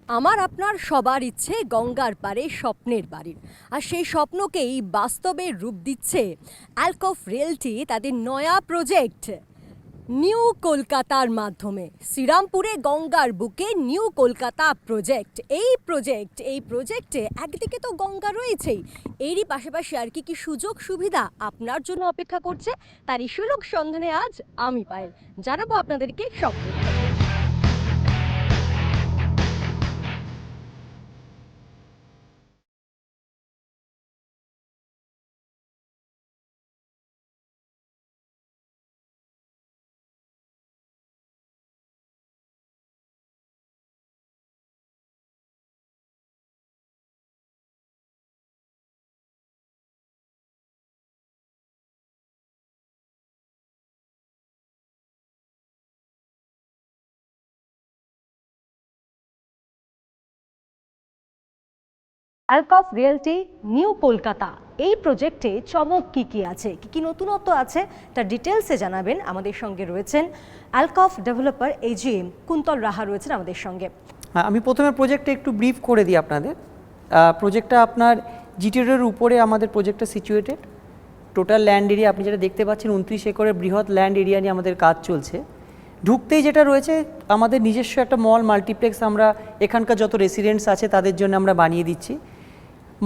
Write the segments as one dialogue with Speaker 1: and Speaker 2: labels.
Speaker 1: আমার আপনার সবার ইচ্ছে গঙ্গার পাড়ে স্বপ্নের বাড়ির, আর সেই স্বপ্নকেই বাস্তবে রূপ দিচ্ছে অ্যালকফ রিয়েলটি তাদের নয়া প্রজেক্ট নিউ কলকাতার মাধ্যমে। শ্রীরামপুরে গঙ্গার বুকে নিউ কলকাতা প্রজেক্টে একদিকে তো গঙ্গা রয়েছেই, এরই পাশাপাশি আর কি কি সুযোগ সুবিধা আপনার জন্য অপেক্ষা করছে তারই সুযোগ সন্ধানে আজ আমি পায়েল জানাবো আপনাদেরকে সব। অ্যালকফ রিয়েলটি নিউ কলকাতা এই প্রজেক্টে চমক কি আছে, কি নতুনত্ব আছে, তার ডিটেলসে জানাবেন। আমাদের সঙ্গে রয়েছেন অ্যালকফ ডেভেলপার এজিএম কুন্তল রাহা রয়েছেন আমাদের সঙ্গে।
Speaker 2: আমি প্রথমে প্রজেক্টটা একটু ব্রিফ করে দিই আপনাদের। প্রজেক্টটা আপনার জিটি রোডের উপরে আমাদের প্রজেক্টটা সিচুয়েটেড। টোটাল ল্যান্ড এরিয়া আপনি যেটা দেখতে পাচ্ছেন 29 একরের বৃহৎ ল্যান্ড এরিয়া নিয়ে আমাদের কাজ চলছে। ঢুকতেই যেটা রয়েছে আমাদের নিজস্ব একটা মল মাল্টিপ্লেক্স আমরা এখানকার যত রেসিডেন্টস আছে তাদের জন্য আমরা বানিয়ে দিচ্ছি।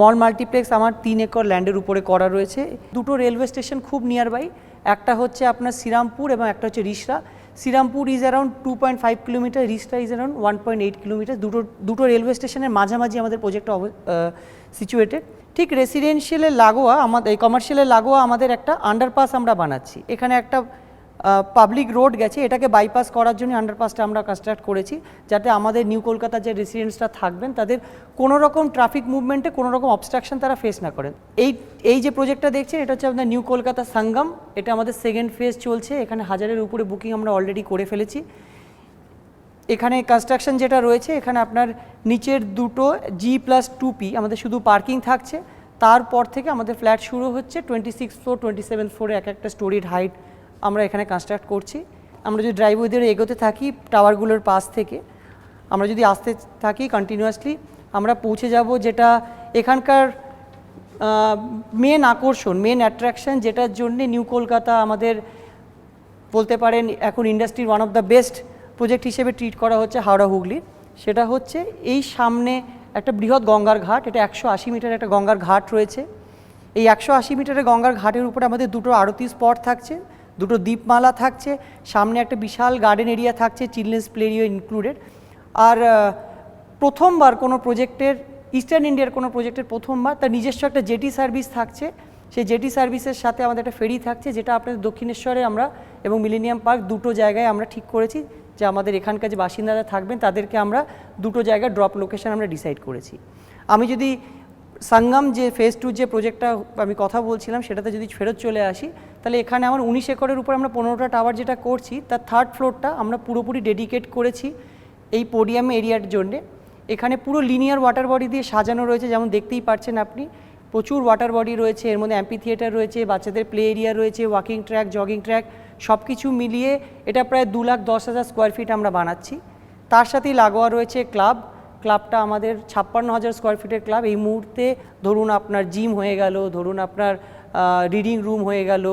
Speaker 2: মল মাল্টিপ্লেক্স আমার 3 একর ল্যান্ডের উপরে করা রয়েছে। দুটো রেলওয়ে স্টেশন খুব নিয়ার বাই, একটা হচ্ছে আপনার শ্রীরামপুর এবং একটা হচ্ছে Rishra. Serampore is around 2.5 kilometre, Rishra is around 1.8 kilometre. দুটো রেলওয়ে স্টেশনের মাঝামাঝি আমাদের প্রজেক্টটা সিচুয়েটেড। ঠিক রেসিডেন্সিয়ালের লাগোয়া আমাদের কমার্শিয়ালের লাগোয়া আমাদের একটা আন্ডারপাস আমরা বানাচ্ছি। এখানে একটা পাবলিক রোড গেছে, এটাকে বাইপাস করার জন্য আন্ডারপাসটা আমরা কনস্ট্রাক্ট করেছি, যাতে আমাদের নিউ কলকাতার যে রেসিডেন্টসরা থাকবেন তাদের কোনো রকম ট্রাফিক মুভমেন্টে কোনো রকম অবস্ট্রাকশন তারা ফেস না করেন। এই যে প্রজেক্টটা দেখছেন এটা হচ্ছে আপনার নিউ কলকাতা সঙ্গম। এটা আমাদের সেকেন্ড ফেজ চলছে। এখানে 1000-এর উপরে বুকিং আমরা অলরেডি করে ফেলেছি। এখানে কনস্ট্রাকশন যেটা রয়েছে এখানে আপনার নিচের দুটো G+2P আমাদের শুধু পার্কিং থাকছে। তারপর থেকে আমাদের ফ্ল্যাট শুরু হচ্ছে 26 ফ্লোর 27 ফ্লোরে এক একটা স্টোরির হাইট আমরা এখানে কনস্ট্রাক্ট করছি। আমরা যদি ড্রাইভওয়ে দিয়ে এগোতে থাকি টাওয়ারগুলোর পাশ থেকে, আমরা যদি আসতে থাকি কন্টিনিউয়াসলি আমরা পৌঁছে যাব যেটা এখানকার মেন আকর্ষণ, মেন অ্যাট্রাকশন, যেটার জন্যে নিউ কলকাতা আমাদের বলতে পারেন এখন ইন্ডাস্ট্রির one of the best project হিসেবে ট্রিট করা হচ্ছে হাওড়া হুগলির। সেটা হচ্ছে এই সামনে একটা বৃহৎ গঙ্গার ঘাট, এটা 180 মিটার একটা গঙ্গার ঘাট রয়েছে। এই 180 মিটারের গঙ্গার ঘাটের উপরে আমাদের দুটো আরতি স্পট থাকছে, দুটো দ্বীপমালা থাকছে, সামনে একটা বিশাল গার্ডেন এরিয়া থাকছে, চিলড্রেন্স প্লে এরিয়া ইনক্লুডেড। আর প্রথমবার কোনো প্রজেক্টের, ইস্টার্ন ইন্ডিয়ার কোনো প্রজেক্টের প্রথমবার তার নিজস্ব একটা জেটি সার্ভিস থাকছে। সেই জেটি সার্ভিসের সাথে আমাদের একটা ফেরি থাকছে, যেটা আপনাদের দক্ষিণেশ্বরে আমরা এবং মিলেনিয়াম পার্ক দুটো জায়গায় আমরা ঠিক করেছি যে আমাদের এখানকার যে বাসিন্দারা থাকবেন তাদেরকে আমরা দুটো জায়গায় ড্রপ লোকেশন আমরা ডিসাইড করেছি। আমি যদি সঙ্গম যে ফেজ 2 যে প্রজেক্টটা আমি কথা বলছিলাম সেটাতে যদি ফেরত চলে আসি, তাহলে এখানে আমার 19 একরের উপর আমরা 15টা টাওয়ার যেটা করছি তার থার্ড ফ্লোরটা আমরা পুরোপুরি ডেডিকেট করেছি এই পোডিয়াম এরিয়ার জন্যে। এখানে পুরো লিনিয়ার ওয়াটার বডি দিয়ে সাজানো রয়েছে, যেমন দেখতেই পাচ্ছেন আপনি। প্রচুর ওয়াটার বডি রয়েছে, এর মধ্যে অ্যাম্পি থিয়েটার রয়েছে, বাচ্চাদের প্লে এরিয়া রয়েছে, ওয়াকিং ট্র্যাক, জগিং ট্র্যাক, সব কিছু মিলিয়ে এটা প্রায় 2,10,000 স্কোয়ার ফিট আমরা বানাচ্ছি। তার সাথেই লাগোয়া রয়েছে ক্লাবটা আমাদের 56,000 স্কোয়ার ফিটের ক্লাব। এই মুহূর্তে ধরুন আপনার জিম হয়ে গেল, ধরুন আপনার রিডিং রুম হয়ে গেল,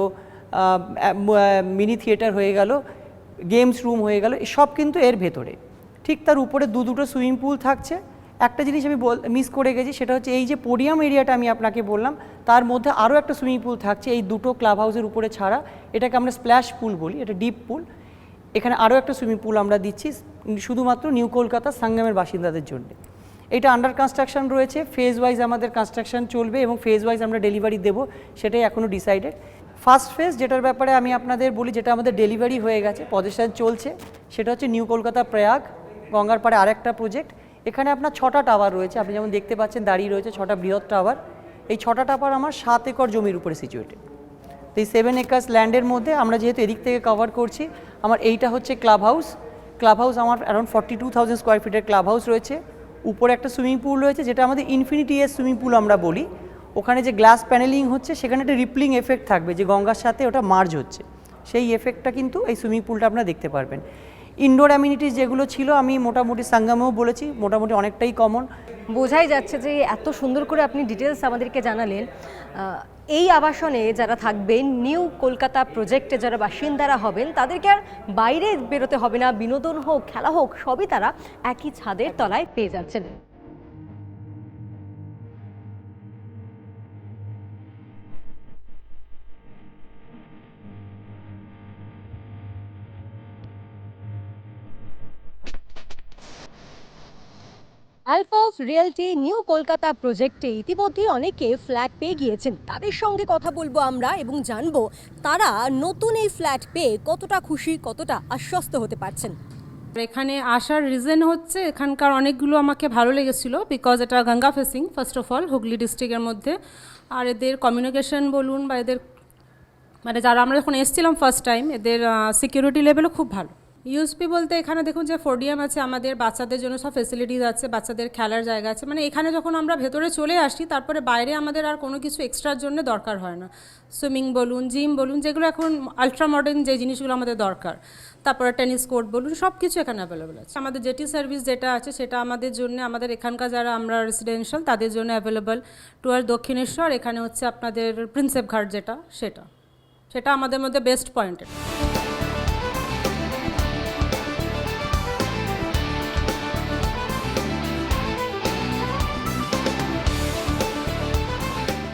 Speaker 2: মিনি থিয়েটার হয়ে গেল, গেমস রুম হয়ে গেল, সব কিন্তু এর ভেতরে। ঠিক তার উপরে দুটো সুইমিং পুল থাকছে। একটা জিনিস আমি মিস করে গেছি, সেটা হচ্ছে এই যে পোডিয়াম এরিয়াটা আমি আপনাকে বললাম তার মধ্যে আরও একটা সুইমিং পুল থাকছে এই দুটো ক্লাব হাউসের উপরে ছাড়া। এটাকে আমরা স্প্ল্যাশ পুল বলি, এটা ডিপ পুল। এখানে আরও একটা সুইমিং পুল আমরা দিচ্ছি শুধুমাত্র নিউ কলকাতা সঙ্গমের বাসিন্দাদের জন্য। এটা আন্ডার কনস্ট্রাকশন রয়েছে, ফেজ ওয়াইজ আমাদের কনস্ট্রাকশন চলবে এবং ফেজ ওয়াইজ আমরা ডেলিভারি দেবো, সেটাই এখনও ডিসাইডেড। ফার্স্ট ফেজ যেটার ব্যাপারে আমি আপনাদের বলি, যেটা আমাদের ডেলিভারি হয়ে গেছে, পজিশন চলছে, সেটা হচ্ছে নিউ কলকাতা প্রয়াগ গঙ্গার পাড়ে আরেকটা প্রজেক্ট। এখানে আপনার 6টা টাওয়ার রয়েছে, আপনি যেমন দেখতে পাচ্ছেন দাঁড়িয়ে রয়েছে 6টা বৃহৎ টাওয়ার। এই 6টা টাওয়ার আমার 7 একর জমির উপরে সিচুয়েটেড। তো এই 7 একর্স ল্যান্ডের মধ্যে আমরা যেহেতু এদিক থেকে কভার করছি, আমার এইটা হচ্ছে ক্লাব হাউস আমার অ্যারাউন্ড 42,000 স্কোয়ার ফিটের ক্লাব হাউস রয়েছে। উপরে একটা সুইমিং পুল রয়েছে, যেটা আমাদের ইনফিনিটি এর সুইমিং পুল আমরা বলি। ওখানে যে গ্লাস প্যানেলিং হচ্ছে সেখানে একটা রিপলিং এফেক্ট থাকবে, যে গঙ্গার সাথে ওটা মার্জ হচ্ছে, সেই এফেক্টটা কিন্তু এই সুইমিং পুলটা আপনারা দেখতে পারবেন। ইনডোর অ্যামিনিটিস যেগুলো ছিল আমি মোটামুটি সাঙ্গামেও বলেছি, মোটামুটি অনেকটাই কমন।
Speaker 1: বোঝাই যাচ্ছে যে এত সুন্দর করে আপনি ডিটেলস আমাদেরকে জানালেন। এই আবাসনে যারা থাকবেন, নিউ কলকাতা প্রজেক্টে যারা বাসিন্দারা হবেন, তাদেরকে আর বাইরে বেরোতে হবে না। বিনোদন হোক, খেলা হোক, সবই তারা একই ছাদের তলায় পেয়ে যাচ্ছেন। আলফাফ রিয়েলটি নিউ কলকাতা প্রজেক্টে ইতিমধ্যে অনেকে ফ্ল্যাট পেয়ে গিয়েছেন। তাদের সঙ্গে কথা বলবো আমরা এবং জানবো তারা নতুন এই ফ্ল্যাট পেয়ে কতটা খুশি, কতটা আশ্বস্ত হতে পারছেন।
Speaker 3: এখানে আসার রিজন হচ্ছে এখানকার অনেকগুলো আমাকে ভালো লেগেছিল, বিকজ এটা Ganga facing first of all Hooghly ডিস্ট্রিক্টের মধ্যে। আর এদের কমিউনিকেশন বলুন বা এদের মানে যারা আমরা যখন এসেছিলাম ফার্স্ট টাইম, এদের সিকিউরিটি লেভেলও খুব ভালো। ইউএসপি বলতে এখানে দেখুন যে ফোডিয়াম আছে, আমাদের বাচ্চাদের জন্য সব ফেসিলিটিস আছে, বাচ্চাদের খেলার জায়গা আছে। মানে এখানে যখন আমরা ভেতরে চলে আসি তারপরে বাইরে আমাদের আর কোনো কিছু এক্সট্রার জন্য দরকার হয় না। সুইমিং বলুন, জিম বলুন, যেগুলো এখন আলট্রা মডার্ন যে জিনিসগুলো আমাদের দরকার, তারপরে টেনিস কোর্ট বলুন, সব কিছু এখানে অ্যাভেলেবেল আছে। আমাদের জেটি সার্ভিস যেটা আছে সেটা আমাদের জন্য, আমাদের এখানকার যারা আমরা রেসিডেন্সিয়াল তাদের জন্য অ্যাভেলেবেল। টুয়ার দক্ষিণেশ্বর এখানে হচ্ছে আপনাদের প্রিন্সেপ ঘাট যেটা, সেটা আমাদের মধ্যে বেস্ট পয়েন্ট।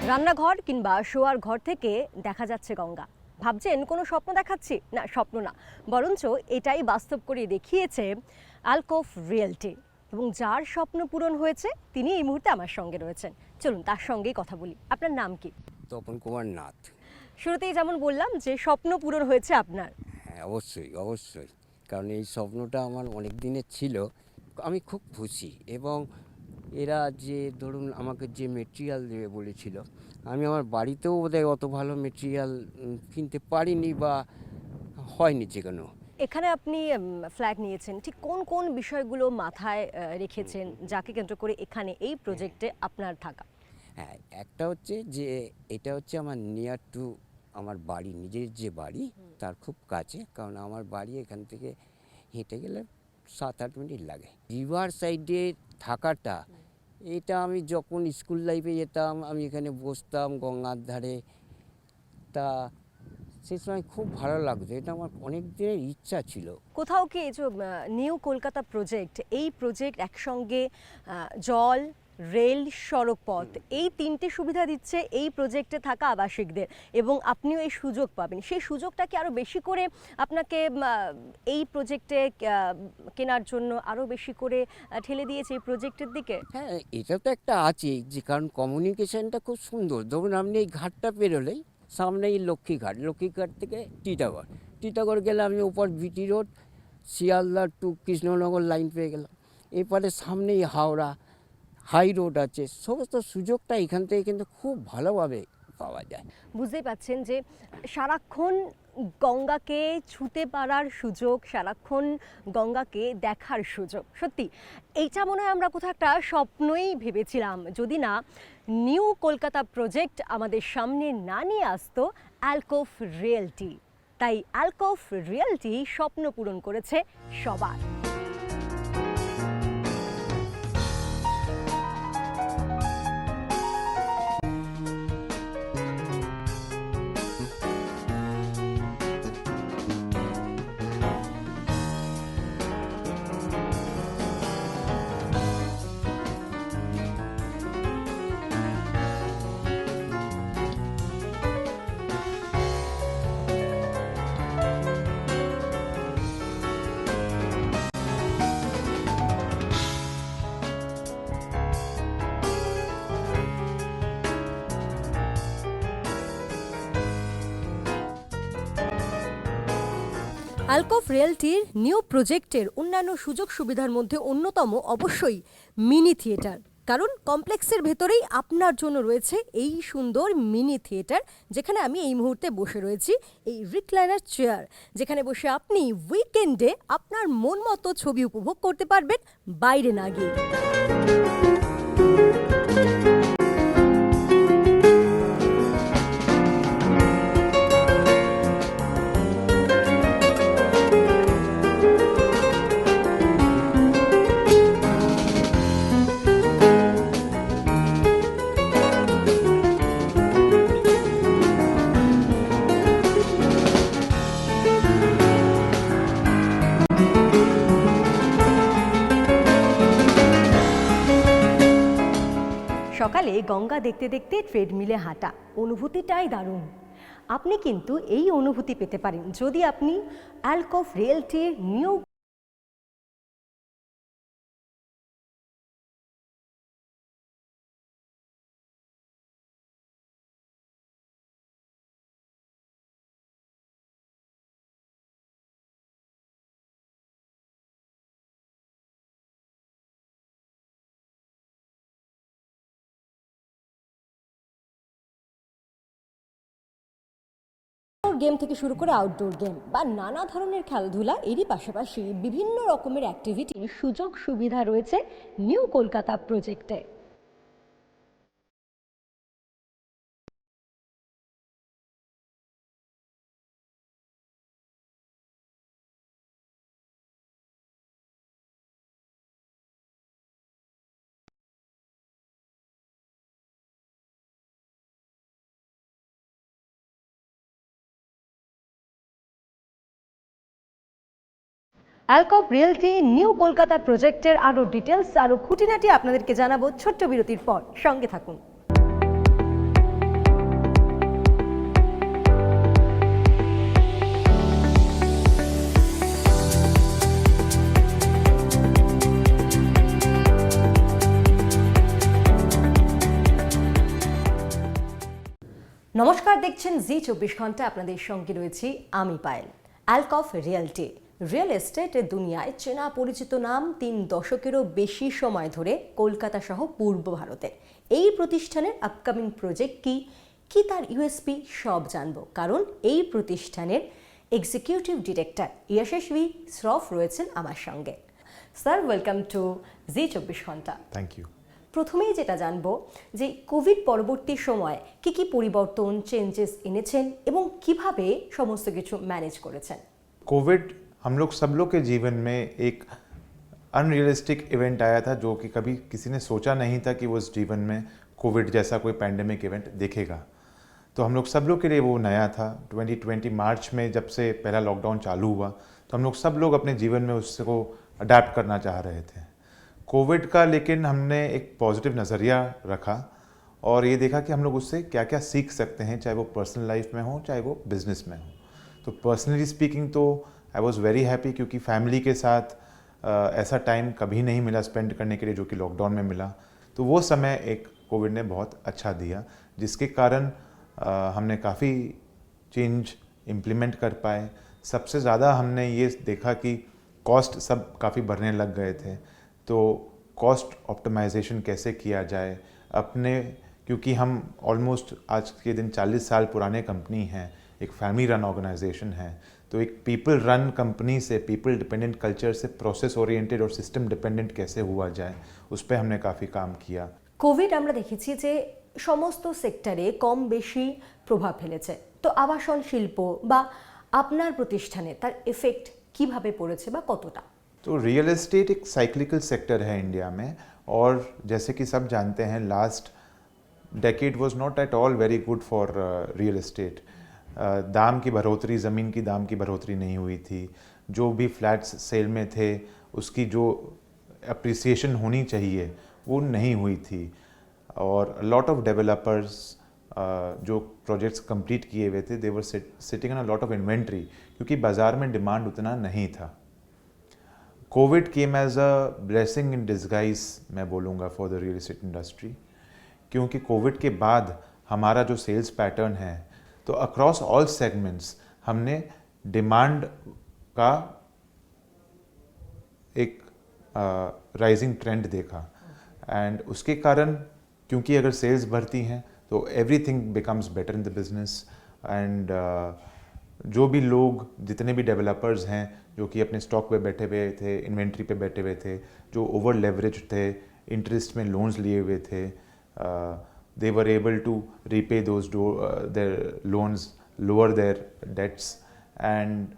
Speaker 1: রান্নাঘর কিংবা শোয়ার ঘর থেকে দেখা যাচ্ছে গঙ্গা। ভাবছেন কোনো স্বপ্ন দেখাচ্ছি? না, স্বপ্ন না, বরঞ্চ এটাই বাস্তব করে দেখিয়েছে আলকোফ রিয়েলটি। এবং যার স্বপ্ন পূরণ হয়েছে তিনি এই মুহূর্তে আমার সঙ্গে রয়েছেন। চলুন তার সঙ্গেই কথা বলি। আপনার নাম কি?
Speaker 4: তপন কুমার নাথ।
Speaker 1: শুরুতেই যেমন বললাম যে স্বপ্ন পূরণ হয়েছে আপনার।
Speaker 4: হ্যাঁ, অবশ্যই, কারণ এই স্বপ্নটা আমার অনেক দিনের ছিল। আমি খুব খুশি। এবং এরা যে ধরুন আমাকে যে মেটেরিয়াল দেবে বলেছিল, আমি আমার বাড়িতেও বোধহয় অত ভালো মেটেরিয়াল কিনতে পারিনি বা হয়নি যেখানেও।
Speaker 1: এখানে আপনি ফ্ল্যাট নিয়েছেন, ঠিক কোন কোন বিষয়গুলো মাথায় রেখেছেন যাকে কেন্দ্র করে এখানে এই প্রজেক্টে আপনার থাকা?
Speaker 4: হ্যাঁ, একটা হচ্ছে যে এটা হচ্ছে আমার নিয়ার টু আমার বাড়ি, নিজের যে বাড়ি তার খুব কাছে। কারণ আমার বাড়ি এখান থেকে হেঁটে গেলে 7-8 মিনিট লাগে। রিভার সাইডে থাকাটা, এটা আমি যখন স্কুল লাইফে যেতাম আমি এখানে বসতাম গঙ্গার ধারে, তা সেই সময় খুব ভালো লাগতো। এটা আমার অনেক দিনের ইচ্ছা ছিল।
Speaker 1: কোথাও কি এই যে নিউ কলকাতা প্রজেক্ট, এই প্রজেক্ট একসঙ্গে জল, রেল, সড়ক পথ, এই তিনটে সুবিধা দিচ্ছে এই প্রজেক্টে থাকা আবাসিকদের, এবং আপনিও এই সুযোগ পাবেন। সেই সুযোগটা কি আরও বেশি করে আপনাকে এই প্রজেক্টে কেনার জন্য আরও বেশি করে ঠেলে দিয়েছে এই প্রজেক্টের দিকে?
Speaker 4: হ্যাঁ, এটা তো একটা আছেই, যে কারণ কমিউনিকেশনটা খুব সুন্দর। ধরুন আপনি এই ঘাটটা পেরোলেই সামনেই লক্ষ্মীঘাট থেকে টিটাগড় গেলে আমি ওপর BT road, Sealdah to Krishnanagar line পেয়ে গেলাম। এরপরে সামনেই হাওড়া হাই রোড আছে। সমস্ত সুযোগটা এখান থেকে কিন্তু খুব ভালোভাবে পাওয়া যায়।
Speaker 1: বুঝতেই পাচ্ছেন যে সারাক্ষণ গঙ্গাকে ছুঁতে পারার সুযোগ, সারাক্ষণ গঙ্গাকে দেখার সুযোগ। সত্যি এইটা মনে হয় আমরা কোথাও একটা স্বপ্নই ভেবেছিলাম, যদি না নিউ কলকাতা প্রজেক্ট আমাদের সামনে না নিয়ে আসতো আলকোফ রিয়েলটি। তাই আলকোফ রিয়েলটি স্বপ্ন পূরণ করেছে সবার। আলকোফ রিয়েলটির নিউ প্রজেক্টের অন্যান্য সুযোগ সুবিধার মধ্যে অন্যতম অবশ্যই মিনি থিয়েটার। কারণ কমপ্লেক্সের ভেতরেই আপনার জন্য রয়েছে এই সুন্দর মিনি থিয়েটার, যেখানে আমি এই মুহূর্তে বসে রয়েছি, এই রিক্লাইনার চেয়ার, যেখানে বসে আপনি উইকেন্ডে আপনার মন মতো ছবি উপভোগ করতে পারবেন বাইরে না গিয়ে। গঙ্গা দেখতে দেখতে ট্রেডমিলে হাঁটা, অনুভূতিটাই দারুণ। আপনি কিন্তু এই অনুভূতি পেতে পারেন যদি আপনি অ্যালকফ রিয়েলটির নিউ গেম থেকে শুরু করে আউটডোর গেম বা নানা ধরনের খেলাধুলা, এরই পাশাপাশি বিভিন্ন রকমের অ্যাক্টিভিটির সুযোগ সুবিধা রয়েছে নিউ কলকাতা প্রজেক্টে। অ্যালকফ রিয়েলটি নিউ কলকাতা প্রজেক্টের আরও ডিটেলস, আরও খুঁটিনাটি আপনাদেরকে জানাবো ছোট্ট বিরতির পর। সঙ্গে থাকুন। নমস্কার, দেখছেন জি24 ঘন্টা, আপনাদের সঙ্গে রয়েছি আমি পায়েল। অ্যালকফ রিয়েলটি রিয়েল এস্টেটের দুনিয়ায় চেনা পরিচিত নাম, 3 দশকেরও বেশি সময় ধরে কলকাতা সহ পূর্ব ভারতে। এই প্রতিষ্ঠানের আপকামিং প্রজেক্ট কি তার ইউএসপি সব জানবো, কারণ এই প্রতিষ্ঠানের এক্সিকিউটিভ ডিরেক্টর ইয়াশস্বী শ্রফ রয়েছেন আমার সঙ্গে। স্যার, ওয়েলকাম টু জি24 ঘন্টা।
Speaker 5: Thank you.
Speaker 1: প্রথমেই যেটা জানবো যে কোভিড পরবর্তী সময় কি পরিবর্তন, চেঞ্জেস এনেছেন এবং কিভাবে সমস্ত কিছু ম্যানেজ করেছেন।
Speaker 5: कोविड हम लोग सब लोग के जीवन में एक अनरियलिस्टिक इवेंट आया था जो कि कभी किसी ने सोचा नहीं था कि वो इस जीवन में कोविड जैसा कोई पैंडेमिक इवेंट देखेगा। तो हम लोग सब लोग के लिए वो नया था। 2020 मार्च में जब से पहला लॉकडाउन चालू हुआ तो हम लोग सब लोग अपने जीवन में उसको अडाप्ट करना चाह रहे थे कोविड का, लेकिन हमने एक पॉजिटिव नज़रिया रखा और ये देखा कि हम लोग उससे क्या क्या सीख सकते हैं, चाहे वो पर्सनल लाइफ में हो चाहे वो बिजनेस में हो। तो पर्सनली स्पीकिंग तो आई वॉज वेरी हैप्पी, क्योंकि फैमिली के साथ ऐसा टाइम कभी नहीं मिला स्पेंड करने के लिए जो कि लॉकडाउन में मिला। तो वो समय एक कोविड ने बहुत अच्छा दिया, जिसके कारण हमने काफ़ी चेंज इम्प्लीमेंट कर पाए। सबसे ज़्यादा हमने ये देखा कि कॉस्ट सब काफ़ी बढ़ने लग गए थे, तो कॉस्ट ऑप्टिमाइजेशन कैसे किया जाए अपने, क्योंकि हम ऑलमोस्ट आज के दिन 40 साल पुराने कंपनी हैं, एक फैमिली रन ऑर्गेनाइजेशन है, तो एक पीपल रन कंपनी से, पीपल डिपेंडेंट कल्चर से प्रोसेस ओरिएंटेड और सिस्टम डिपेंडेंट कैसे हुआ जाए, उस पर हमने काफ़ी काम किया।
Speaker 1: কোভিড আমরা দেখেছি যে সমস্ত সেক্টরে কম বেশি প্রভাব ফেলেছে, তো আবাসন শিল্প বা আপনার প্রতিষ্ঠানে তার এফেক্ট কিভাবে পড়েছে বা কতটা?
Speaker 5: तो रियल एस्टेट एक साइक्लिकल सेक्टर है इंडिया में, और जैसे कि सब जानते हैं last decade was not at all very good for real estate. दाम की बढ़ोतरी, ज़मीन की दाम की बढ़ोतरी नहीं हुई थी, जो भी फ्लैट्स सेल में थे उसकी जो अप्रिसिएशन होनी चाहिए वो नहीं हुई थी, और लॉट ऑफ डेवलपर्स जो प्रोजेक्ट्स कंप्लीट किए हुए थे they were sitting on a lot of inventory, क्योंकि बाज़ार में डिमांड उतना नहीं था। Covid came as a blessing in disguise, मैं बोलूँगा, for the real estate industry, क्योंकि कोविड के बाद हमारा जो सेल्स पैटर्न है तो अक्रॉस ऑल सेगमेंट्स हमने डिमांड का एक राइजिंग ट्रेंड देखा, एंड उसके कारण क्योंकि अगर सेल्स बढ़ती हैं तो everything becomes better in the business, and जो भी लोग, जितने भी डेवलपर्स हैं जो कि अपने स्टॉक पे बैठे हुए थे, इन्वेंट्री पे बैठे हुए थे, जो ओवर लेवरेज थे, इंटरेस्ट में लोन्स लिए हुए थे, they were able to repay those their loans, lower their debts, and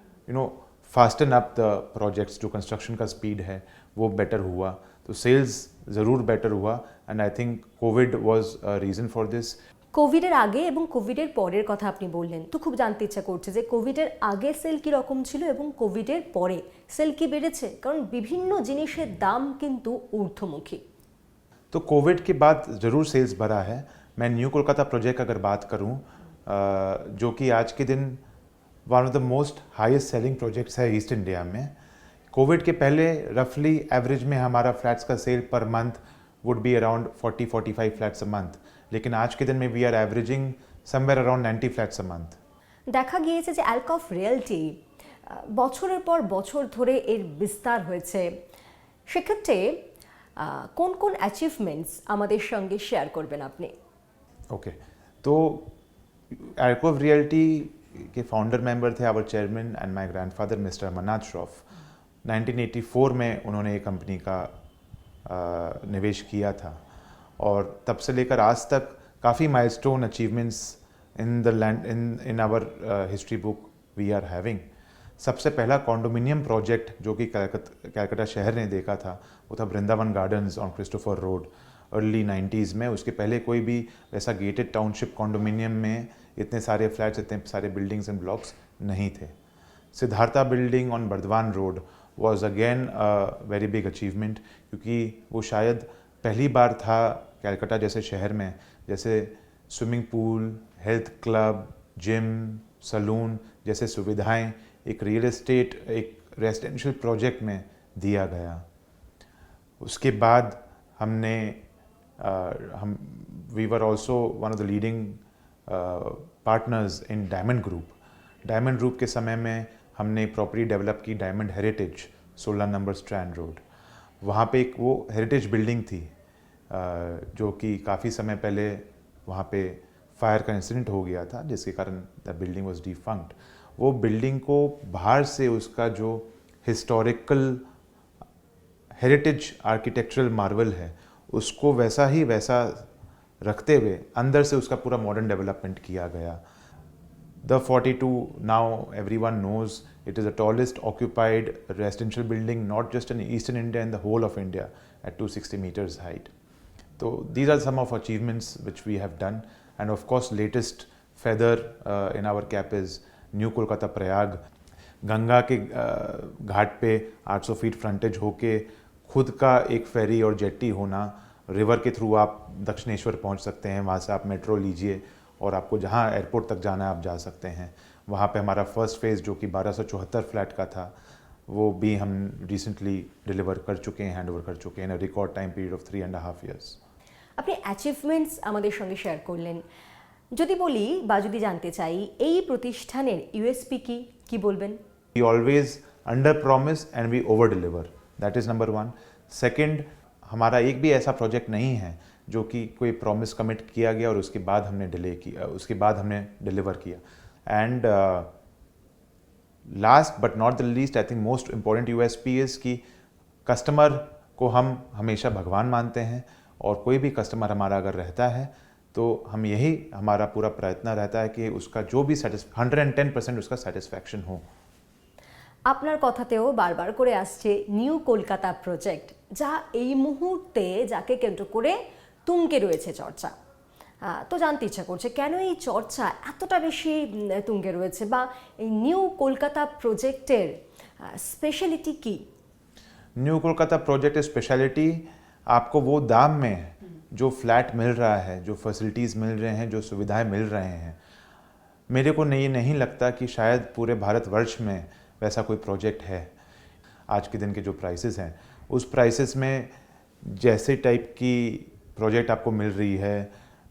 Speaker 5: fasten up the projects। जो कंस्ट्रक्शन का स्पीड है वो बेटर हुआ, तो सेल्स ज़रूर बेटर हुआ, and I think Covid was a reason for this.
Speaker 1: কোভিডের আগে এবং কোভিডের পরের কথা আপনি বললেন, তো খুব জানতে ইচ্ছা করছে যে কোভিডের আগে সেল কি রকম ছিল এবং কোভিডের পরে সেল কি বেড়েছে, কারণ বিভিন্ন জিনিসের দাম কিন্তু ঊর্ধ্বমুখী।
Speaker 5: तो कोविड के बाद ज़रूर सेल्स बढ़ा है। मैं न्यू कोलकाता प्रोजेक्ट अगर बात करूं, जो कि आज के दिन one of the most highest selling projects है ईस्ट इंडिया में। कोविड के पहले रफली एवरेज में हमारा फ्लैट्स का sale per month would be around 40-45 flats a month, लेकिन आज के दिन में we are averaging somewhere around 90 flats a month.
Speaker 1: দেখা গিয়েছে যে অ্যালকফ রিয়েলটি বছরের পর বছর ধরে এর বিস্তার হয়েছে। সেক্ষেত্রে কোন কোন অ্যাচিভমেন্টস আমাদের সঙ্গে শেয়ার করবেন আপনি?
Speaker 5: ओके, तो एल्कोव रियल्टी के फाउंडर मेंबर थे our chairman and my grandfather mister Amarnath Shroff. 1984 में उन्होंने ये कंपनी का निवेश किया था और तब से लेकर आज तक काफ़ी milestone achievements in the land in our history book we are having. सबसे पहला कॉन्डोमिनियम प्रोजेक्ट जो कि कलकत्ता शहर ने देखा था वो था Vrindavan gardens on Christopher road early 90s में। उसके पहले कोई भी वैसा गेटेड टाउनशिप कॉन्डोमिनियम में इतने सारे फ्लैट्स, इतने सारे बिल्डिंग्स एंड ब्लॉक्स नहीं थे। Siddhartha building on Burdwan road was again a very big achievement, क्योंकि वो शायद पहली बार था कलकत्ता जैसे शहर में जैसे swimming pool, health club, gym, salon जैसे सुविधाएं एक रियल एस्टेट, एक रेजिडेंशियल प्रोजेक्ट में दिया गया। उसके बाद हमने हम we were also one of the leading partners in Diamond Group. Diamond Group के समय में हमने प्रॉपर्टी डेवलप की Diamond Heritage 16 number Strand Road. वहाँ पे एक वो हेरिटेज बिल्डिंग थी जो कि काफ़ी समय पहले वहाँ पे फायर का इंसिडेंट हो गया था जिसके कारण द बिल्डिंग वॉज डिफंक्ट। वो बिल्डिंग को बाहर से उसका जो हिस्टोरिकल हेरिटेज आर्किटेक्चरल मार्वल है उसको वैसा ही वैसा रखते हुए अंदर से उसका पूरा मॉडर्न डेवलपमेंट किया गया। The 42 now everyone knows it is the tallest occupied residential building not just in eastern India, in the whole of India at 260 meters height. तो these are some of achievements which we have done, and of course latest feather in our cap is new Kolkata Prayag. Ganga के घाट पे 800 feet फ्रंटेज होके खुद का एक फेरी और jetty होना, river के थ्रू आप दक्षिणेश्वर पहुंच सकते हैं, वहाँ से आप मेट्रो लीजिए और आपको जहाँ एयरपोर्ट तक जाना है आप जा सकते हैं। वहाँ पे हमारा फर्स्ट फेज़ जो कि 1274 फ्लैट का था वो भी हम रिसेंटली डिलीवर कर चुके हैं, हैंड ओवर कर चुके हैं in record time period of 3.5 years।
Speaker 1: আপনি অ্যাচিভমেন্টস আমাদের সঙ্গে শেয়ার করলেন। যদি বলি বা যদি জানতে চাই এই প্রতিষ্ঠানের ইউএসপি কি, কি বলবেন?
Speaker 5: We always under promise and we over deliver, that is number one। Second, हमारा एक भी ऐसा प्रोजेक्ट नहीं है जो कि कोई प्रॉमिस कमिट किया गया और उसके बाद हमने डिले किया, उसके बाद हमने डिलीवर किया। And last but not the least, I think most important USP is कि कस्टमर को हम हमेशा भगवान मानते हैं और कोई भी कस्टमर हमारा अगर रहता है तो हम यही हमारा पूरा प्रयत्न रहता है कि उसका जो भी 110% उसका सेटिस्फैक्शन हो।
Speaker 1: আপনার কথাতেও বারবার করে আসছে নিউ কলকাতা প্রজেক্ট, যা এই মুহূর্তে যাকে কেন্দ্র করে তুঙ্গে রয়েছে চর্চা। তো জানতে ইচ্ছা করছে কেন এই চর্চা এতটা বেশি তুঙ্গে রয়েছে বা এই নিউ কলকাতা প্রজেক্টের স্পেশালিটি কি?
Speaker 5: न्यू कोलकाता प्रोजेक्ट स्पेशलिटी आपको वो दाम में जो फ्लैट मिल रहा है, जो फैसिलिटीज़ मिल रहे हैं, जो सुविधाएं मिल रहे हैं, मेरे को नहीं लगता कि शायद पूरे भारतवर्ष में वैसा कोई प्रोजेक्ट है। आज के दिन के जो प्राइसेस हैं उस प्राइसेस में जैसे टाइप की प्रोजेक्ट आपको मिल रही है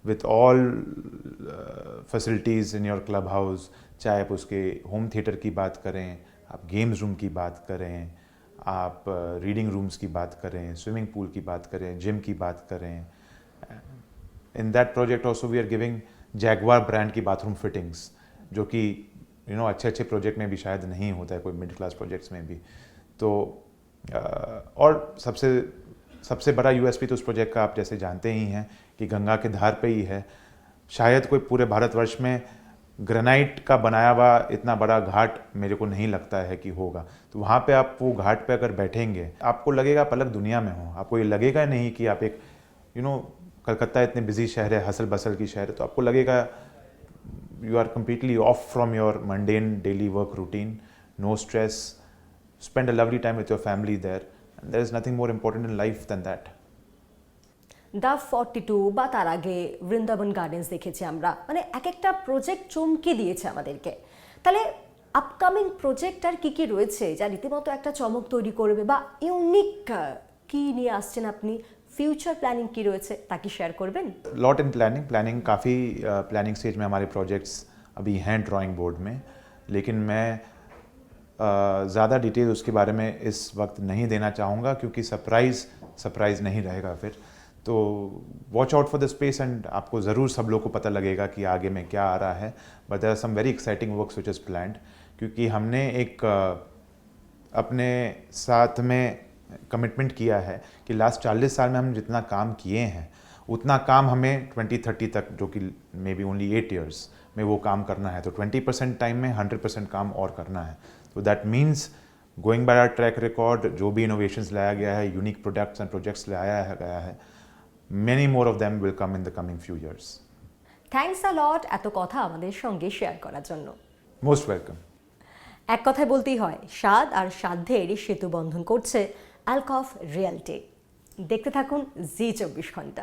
Speaker 5: with all facilities in your club house, चाहे आप उसके होम थिएटर की बात करें, आप गेम्स रूम की बात करें, आप रीडिंग रूम्स की बात करें, स्विमिंग पूल की बात करें, जिम की बात करें। In that project also we are giving Jaguar brand की बाथरूम फिटिंग्स, जो कि अच्छे प्रोजेक्ट में भी शायद नहीं होता है, कोई मिडिल क्लास प्रोजेक्ट्स में भी। तो और सबसे बड़ा यूएसपी तो उस प्रोजेक्ट का आप जैसे जानते ही हैं कि गंगा के धार पे ही है। शायद कोई पूरे भारतवर्ष में ग्रेनाइट का बनाया हुआ इतना बड़ा घाट मेरे को नहीं लगता है कि होगा। तो वहाँ पे आप वो घाट पे अगर बैठेंगे आपको लगेगा आप अलग दुनिया में हो। आपको ये लगेगा नहीं कि आप एक कलकत्ता इतने बिजी शहर है, हसल बसल की शहर है, तो आपको लगेगा you are completely off from your mundane daily work routine, no stress, spend a lovely time with your family there, and there is nothing more important in life than that।
Speaker 1: The 42 বা তার আগে Vrindavan gardens দেখেছি আমরা, মানে এক একটা project চমকে দিয়েছে আমাদেরকে। তাহলে আপকামিং প্রজেক্ট আর কি কি রয়েছে যা রীতিমতো একটা চমক তৈরি করবে, বা ইউনিক কি নিয়ে আসছেন আপনি, ফিউচার প্ল্যানিং কি রয়েছে তা কি শেয়ার করবেন?
Speaker 5: लॉट इन प्लानिंग काफ़ी प्लानिंग स्टेज में हमारे प्रोजेक्ट्स अभी हैं ड्राइंग बोर्ड में, लेकिन मैं ज़्यादा डिटेल उसके बारे में इस वक्त नहीं देना चाहूँगा क्योंकि सरप्राइज़ नहीं रहेगा फिर। तो watch out for the space and आपको ज़रूर सब लोग को पता लगेगा कि आगे में क्या आ रहा है। But there are some very exciting works which is planned, क्योंकि हमने एक अपने साथ में कमिटमेंट किया है कि लास्ट 40 साल में हम जितना काम किए हैं उतना काम हमें 2030 तक, जो कि मे बी ओनली 8 years में वो काम करना है। तो 20% टाइम में 100% काम और करना है। तो that means going by our track record, जो भी इनोवेशंस लाया गया है, यूनिक प्रोडक्ट्स एंड प्रोजेक्ट्स लाया गया है, many more of them will come in the coming few years.
Speaker 1: Thanks a lot এত কথা আমাদের সঙ্গে শেয়ার করার জন্য।
Speaker 5: Most welcome.
Speaker 1: এক কথায় বলতেই হয়, স্বাদ আর সাধ্যের সেতু বন্ধন করছে অ্যালকফ রিয়েলটি। দেখতে থাকুন জি 24 ঘন্টা।